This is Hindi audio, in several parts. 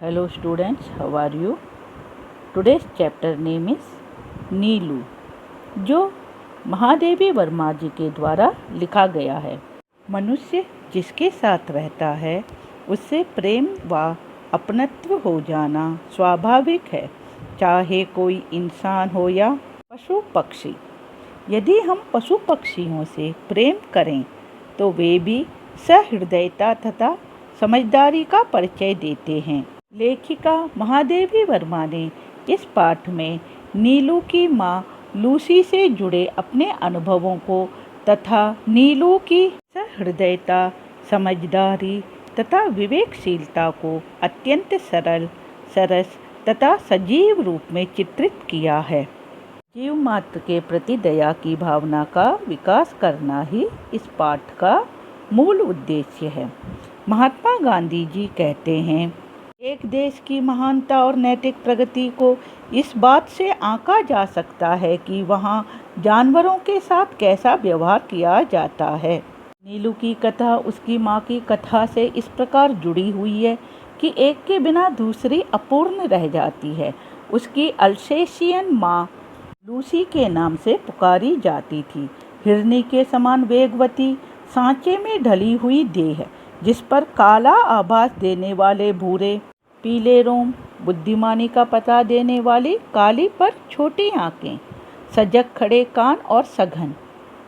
Hello students, how are you? Today's chapter name is नीलू, जो महादेवी वर्मा जी के द्वारा लिखा गया है। मनुष्य जिसके साथ रहता है उससे प्रेम व अपनत्व हो जाना स्वाभाविक है, चाहे कोई इंसान हो या पशु पक्षी। यदि हम पशु पक्षियों से प्रेम करें तो वे भी सहृदयता तथा समझदारी का परिचय देते हैं। लेखिका महादेवी वर्मा ने इस पाठ में नीलू की माँ लूसी से जुड़े अपने अनुभवों को तथा नीलू की सहृदयता, समझदारी तथा विवेकशीलता को अत्यंत सरल, सरस तथा सजीव रूप में चित्रित किया है। जीव मात्र के प्रति दया की भावना का विकास करना ही इस पाठ का मूल उद्देश्य है। महात्मा गांधी जी कहते हैं, एक देश की महानता और नैतिक प्रगति को इस बात से आंका जा सकता है कि वहाँ जानवरों के साथ कैसा व्यवहार किया जाता है। नीलू की कथा उसकी माँ की कथा से इस प्रकार जुड़ी हुई है कि एक के बिना दूसरी अपूर्ण रह जाती है। उसकी अल्सेशियन माँ लूसी के नाम से पुकारी जाती थी। हिरनी के समान वेगवती, सांचे में ढली हुई देह, जिस पर काला आभास देने वाले भूरे पीले रोम, बुद्धिमानी का पता देने वाली काली पर छोटी आंखें, सजग खड़े कान और सघन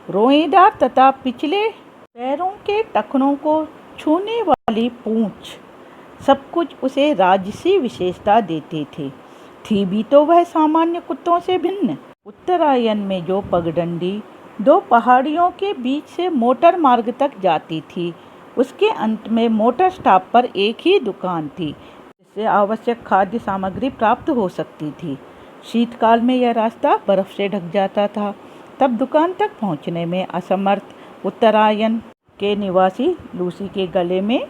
रोएदार तथा पिछले पैरों के टखनों को छूने वाली पूंछ, सब कुछ उसे राजसी विशेषता देते थे। थी भी तो वह सामान्य कुत्तों से भिन्न। उत्तरायण में जो पगडंडी दो पहाड़ियों के बीच से मोटर मार्ग तक जाती थी, उसके अंत में मोटर स्टॉप पर एक ही दुकान थी जिससे आवश्यक खाद्य सामग्री प्राप्त हो सकती थी। शीतकाल में यह रास्ता बर्फ से ढक जाता था, तब दुकान तक पहुंचने में असमर्थ उत्तरायण के निवासी लूसी के गले में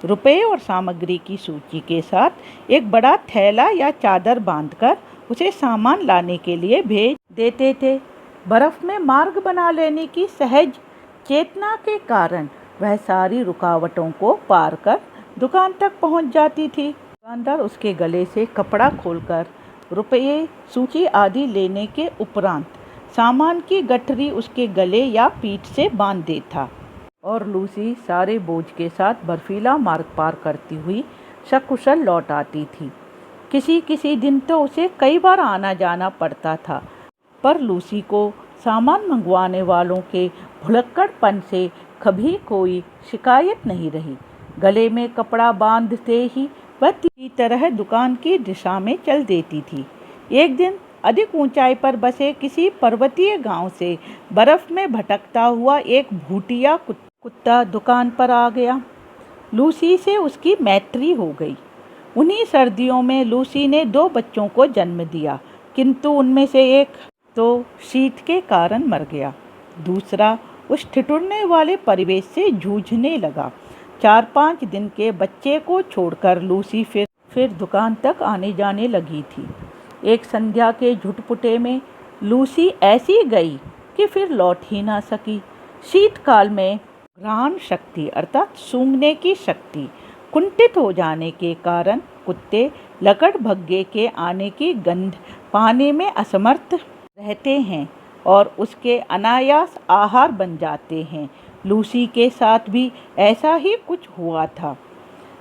रुपए और सामग्री की सूची के साथ एक बड़ा थैला या चादर बांधकर उसे सामान लाने के लिए भेज देते थे। बर्फ में मार्ग बना लेने की सहज चेतना के कारण वह सारी रुकावटों को पार कर दुकान तक पहुंच जाती थी। दुकानदार उसके गले से कपड़ा खोलकर रुपये, सूची आदि लेने के उपरांत सामान की गठरी उसके गले या पीठ से बांध देता और लूसी सारे बोझ के साथ बर्फीला मार्ग पार करती हुई सकुशल लौट आती थी। किसी किसी दिन तो उसे कई बार आना जाना पड़ता था, पर लूसी को सामान मंगवाने वालों के भुलक्कड़पन से कभी कोई शिकायत नहीं रही। गले में कपड़ा बांधते ही वह की तरह दुकान की दिशा में चल देती थी। एक दिन अधिक ऊंचाई पर बसे किसी पर्वतीय गांव से बर्फ में भटकता हुआ एक भूटिया कुत्ता दुकान पर आ गया। लूसी से उसकी मैत्री हो गई। उन्हीं सर्दियों में लूसी ने 2 बच्चों को जन्म दिया, किंतु उनमें से एक तो शीत के कारण मर गया, दूसरा उस ठिठुरने वाले परिवेश से जूझने लगा। 4-5 दिन के बच्चे को छोड़कर लूसी फिर दुकान तक आने जाने लगी थी। एक संध्या के झुटपुटे में लूसी ऐसी गई कि फिर लौट ही ना सकी। शीतकाल में घ्राण शक्ति अर्थात सूंघने की शक्ति कुंठित हो जाने के कारण कुत्ते लकड़भग्गे के आने की गंध पाने में असमर्थ रहते हैं और उसके अनायास आहार बन जाते हैं। लूसी के साथ भी ऐसा ही कुछ हुआ था।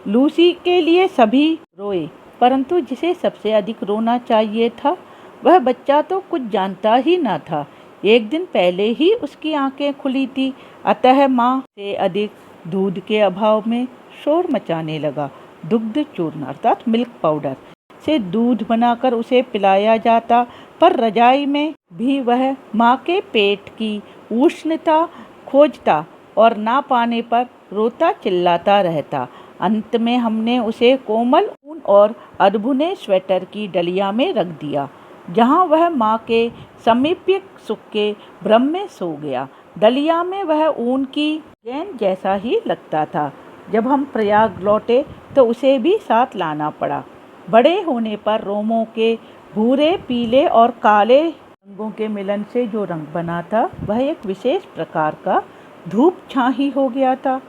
लूसी के लिए सभी रोए, परंतु जिसे सबसे अधिक रोना चाहिए था वह बच्चा तो कुछ जानता ही न था। एक दिन पहले ही उसकी आंखें खुली थी, अतः माँ से अधिक दूध के अभाव में शोर मचाने लगा। दुग्ध चूर्ण अर्थात मिल्क पाउडर से दूध बनाकर उसे पिलाया जाता, पर रजाई में भी वह माँ के पेट की उष्णता खोजता और ना पाने पर रोता चिल्लाता रहता। अंत में हमने उसे कोमल ऊन और अधबुने स्वेटर की डलिया में रख दिया, जहाँ वह माँ के समीप्य सुख के भ्रम में सो गया। डलिया में वह ऊन की गेंद जैसा ही लगता था। जब हम प्रयाग लौटे तो उसे भी साथ लाना पड़ा। बड़े होने पर रोमों के भूरे, पीले और काले रंगों के मिलन से जो रंग बना था वह एक विशेष प्रकार का धूप छाही हो गया था।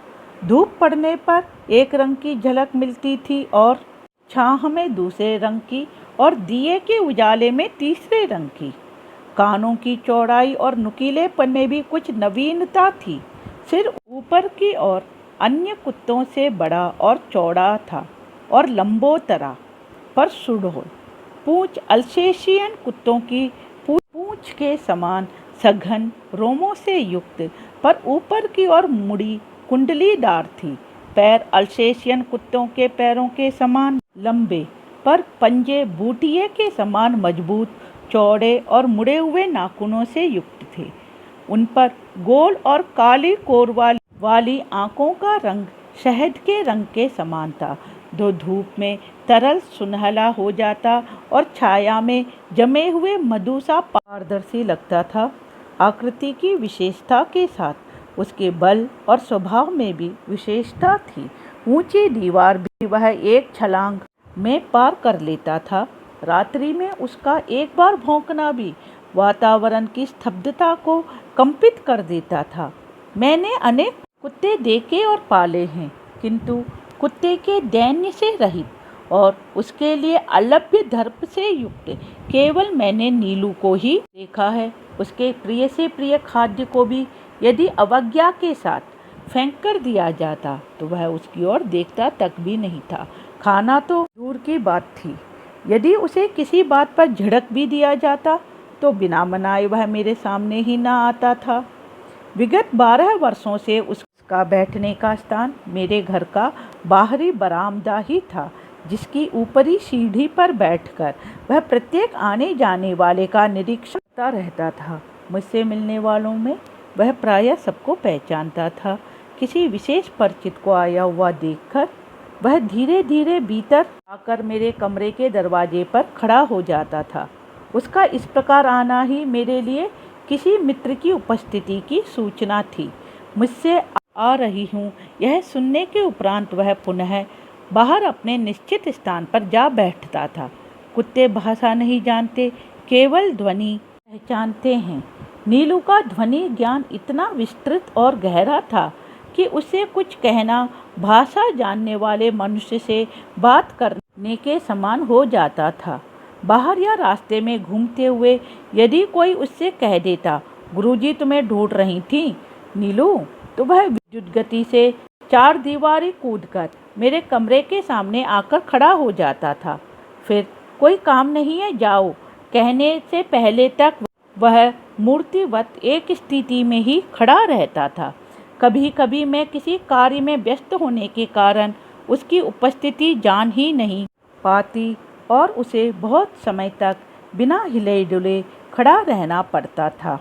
धूप पड़ने पर एक रंग की झलक मिलती थी और छाह में दूसरे रंग की और दिए के उजाले में तीसरे रंग की। कानों की चौड़ाई और नुकीलेपन में भी कुछ नवीनता थी। सिर ऊपर की ओर अन्य कुत्तों से बड़ा और चौड़ा था और लंबोतरा पर सुडौल। पूंछ अल्सेशियन कुत्तों की पूंछ के समान सघन रोमों से युक्त पर ऊपर की ओर मुड़ी कुंडलीदार थी। पैर अल्सेशियन कुत्तों के पैरों के समान लंबे पर पंजे बूटिए के समान मजबूत, चौड़े और मुड़े हुए नाखूनों से युक्त थे। उन पर गोल और काली कोर वाली आंखों का रंग शहद के रंग के समान था, जो धूप में तरल सुनहला हो जाता और छाया में जमे हुए मधु सा पारदर्शी लगता था। आकृति की विशेषता के साथ उसके बल और स्वभाव में भी विशेषता थी। ऊंची दीवार भी वह एक छलांग में पार कर लेता था। रात्रि में उसका एक बार भौंकना भी वातावरण की स्तब्धता को कंपित कर देता था। मैंने अनेक कुत्ते देखे और पाले हैं, किंतु कुत्ते के दैन्य से रहित और उसके लिए अलभ्य दर्प से युक्त केवल मैंने नीलू को ही देखा है। उसके प्रिय से प्रिय खाद्य को भी यदि अवज्ञा के साथ फेंक कर दिया जाता तो वह उसकी ओर देखता तक भी नहीं था। खाना तो दूर की बात थी, यदि उसे किसी बात पर झिड़क भी दिया जाता तो बिना मनाए वह मेरे सामने ही ना आता था। विगत 12 वर्षों से उसका बैठने का स्थान मेरे घर का बाहरी बरामदा ही था, जिसकी ऊपरी सीढ़ी पर बैठकर वह प्रत्येक आने जाने वाले का निरीक्षण करता रहता था। मुझसे मिलने वालों में वह प्रायः सबको पहचानता था। किसी विशेष परिचित को आया हुआ देखकर वह धीरे धीरे भीतर आकर मेरे कमरे के दरवाजे पर खड़ा हो जाता था। उसका इस प्रकार आना ही मेरे लिए किसी मित्र की उपस्थिति की सूचना थी। मुझसे आ रही हूँ यह सुनने के उपरांत वह पुनः बाहर अपने निश्चित स्थान पर जा बैठता था। कुत्ते भाषा नहीं जानते, केवल ध्वनि पहचानते हैं। नीलू का ध्वनि ज्ञान इतना विस्तृत और गहरा था कि उसे कुछ कहना भाषा जानने वाले मनुष्य से बात करने के समान हो जाता था। बाहर या रास्ते में घूमते हुए यदि कोई उससे कह देता, गुरुजी तुम्हें ढूंढ रही थी नीलू, तो वह विद्युत गति से 4 दीवारी कूदकर मेरे कमरे के सामने आकर खड़ा हो जाता था। फिर कोई काम नहीं है, जाओ कहने से पहले तक वह मूर्तिवत एक स्थिति में ही खड़ा रहता था। कभी कभी मैं किसी कार्य में व्यस्त होने के कारण उसकी उपस्थिति जान ही नहीं पाती और उसे बहुत समय तक बिना हिले डुले खड़ा रहना पड़ता था।